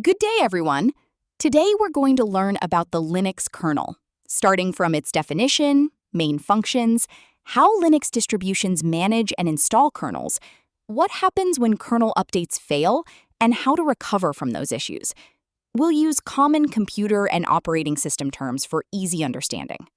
Good day, everyone. Today we're going to learn about the Linux kernel, starting from its definition, main functions, how Linux distributions manage and install kernels, what happens when kernel updates fail, and how to recover from those issues. We'll use common computer and operating system terms for easy understanding.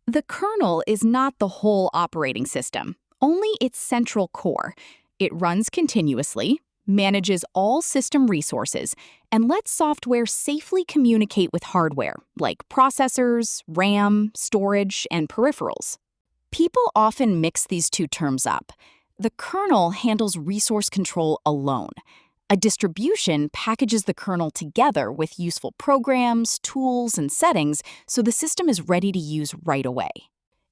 The kernel is not the whole operating system, only its central core. It runs continuously, manages all system resources, and lets software safely communicate with hardware, like processors, RAM, storage, and peripherals. People often mix these two terms up. The kernel handles resource control alone. A distribution packages the kernel together with useful programs, tools, and settings so the system is ready to use right away.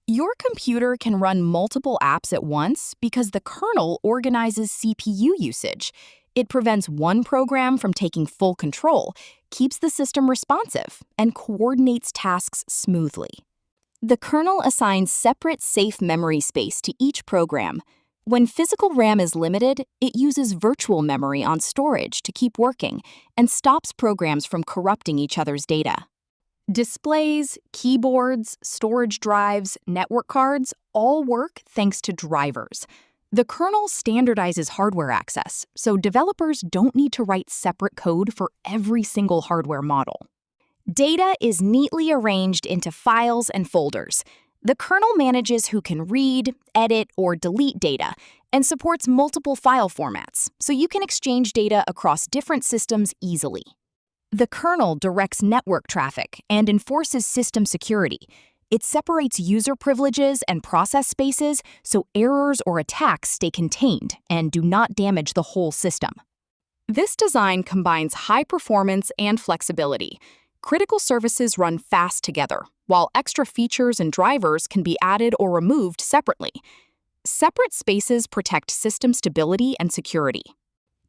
Your computer can run multiple apps at once because the kernel organizes CPU usage. It prevents one program from taking full control, keeps the system responsive, and coordinates tasks smoothly. The kernel assigns separate safe memory space to each program. When physical RAM is limited, it uses virtual memory on storage to keep working and stops programs from corrupting each other's data. Displays, keyboards, storage drives, network cards all work thanks to drivers. The kernel standardizes hardware access, so developers don't need to write separate code for every single hardware model. Data is neatly arranged into files and folders. The kernel manages who can read, edit, or delete data, and supports multiple file formats, so you can exchange data across different systems easily. The kernel directs network traffic and enforces system security. It separates user privileges and process spaces so errors or attacks stay contained and do not damage the whole system. This design combines high performance and flexibility. Critical services run fast together, while extra features and drivers can be added or removed separately. Separate spaces protect system stability and security.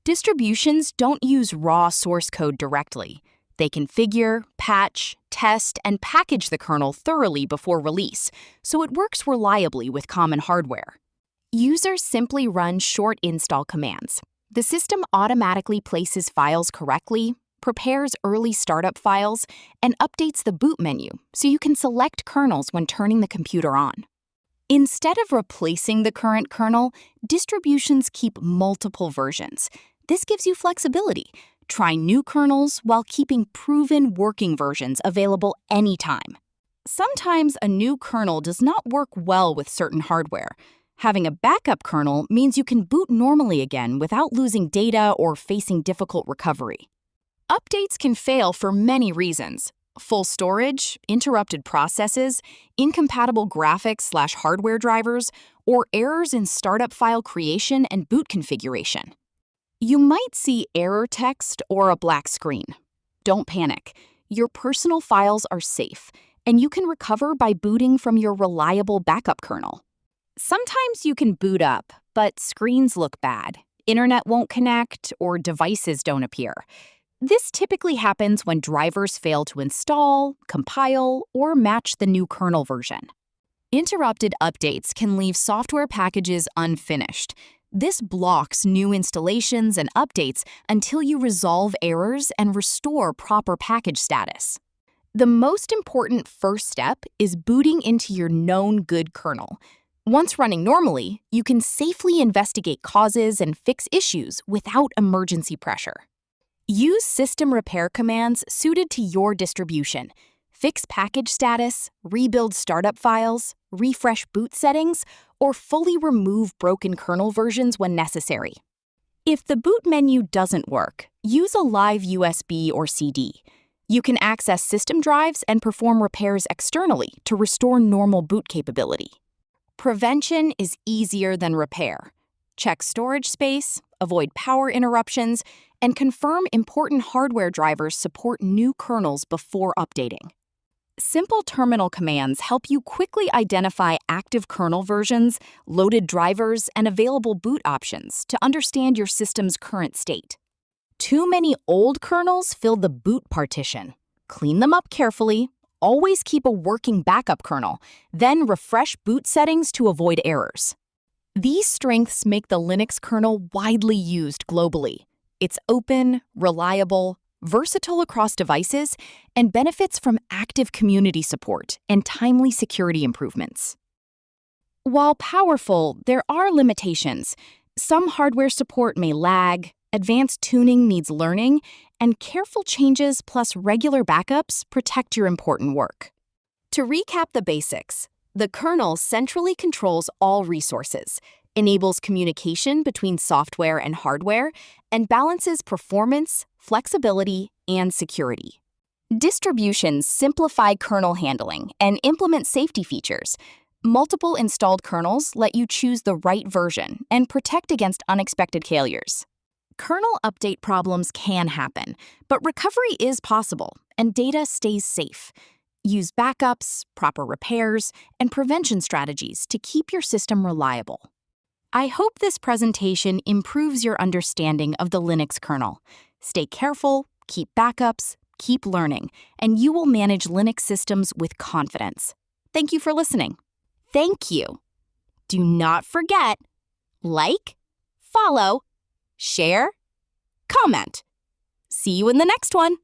Distributions don't use raw source code directly. They configure, patch, test, and package the kernel thoroughly before release, so it works reliably with common hardware. Users simply run short install commands. The system automatically places files correctly, prepares early startup files, and updates the boot menu so you can select kernels when turning the computer on. Instead of replacing the current kernel, distributions keep multiple versions. This gives you flexibility. Try new kernels while keeping proven working versions available anytime. Sometimes a new kernel does not work well with certain hardware. Having a backup kernel means you can boot normally again without losing data or facing difficult recovery. Updates can fail for many reasons. Full storage, interrupted processes, incompatible graphics/hardware drivers, or errors in startup file creation and boot configuration. You might see error text or a black screen. Don't panic. Your personal files are safe, and you can recover by booting from your reliable backup kernel. Sometimes you can boot up, but screens look bad, internet won't connect, or devices don't appear. This typically happens when drivers fail to install, compile, or match the new kernel version. Interrupted updates can leave software packages unfinished. This blocks new installations and updates until you resolve errors and restore proper package status. The most important first step is booting into your known good kernel. Once running normally, you can safely investigate causes and fix issues without emergency pressure. Use system repair commands suited to your distribution. Fix package status, rebuild startup files, refresh boot settings, or fully remove broken kernel versions when necessary. If the boot menu doesn't work, use a live USB or CD. You can access system drives and perform repairs externally to restore normal boot capability. Prevention is easier than repair. Check storage space, avoid power interruptions, and confirm important hardware drivers support new kernels before updating. Simple terminal commands help you quickly identify active kernel versions, loaded drivers, and available boot options to understand your system's current state. Too many old kernels fill the boot partition. Clean them up carefully, always keep a working backup kernel, then refresh boot settings to avoid errors. These strengths make the Linux kernel widely used globally. It's open, reliable, versatile across devices, and benefits from active community support and timely security improvements. While powerful, there are limitations. Some hardware support may lag, advanced tuning needs learning, and careful changes plus regular backups protect your important work. To recap the basics, the kernel centrally controls all resources, enables communication between software and hardware, and balances performance, flexibility, and security. Distributions simplify kernel handling and implement safety features. Multiple installed kernels let you choose the right version and protect against unexpected failures. Kernel update problems can happen, but recovery is possible and data stays safe. Use backups, proper repairs, and prevention strategies to keep your system reliable. I hope this presentation improves your understanding of the Linux kernel. Stay careful, keep backups, keep learning, and you will manage Linux systems with confidence. Thank you for listening. Thank you. Do not forget, like, follow, share, comment. See you in the next one.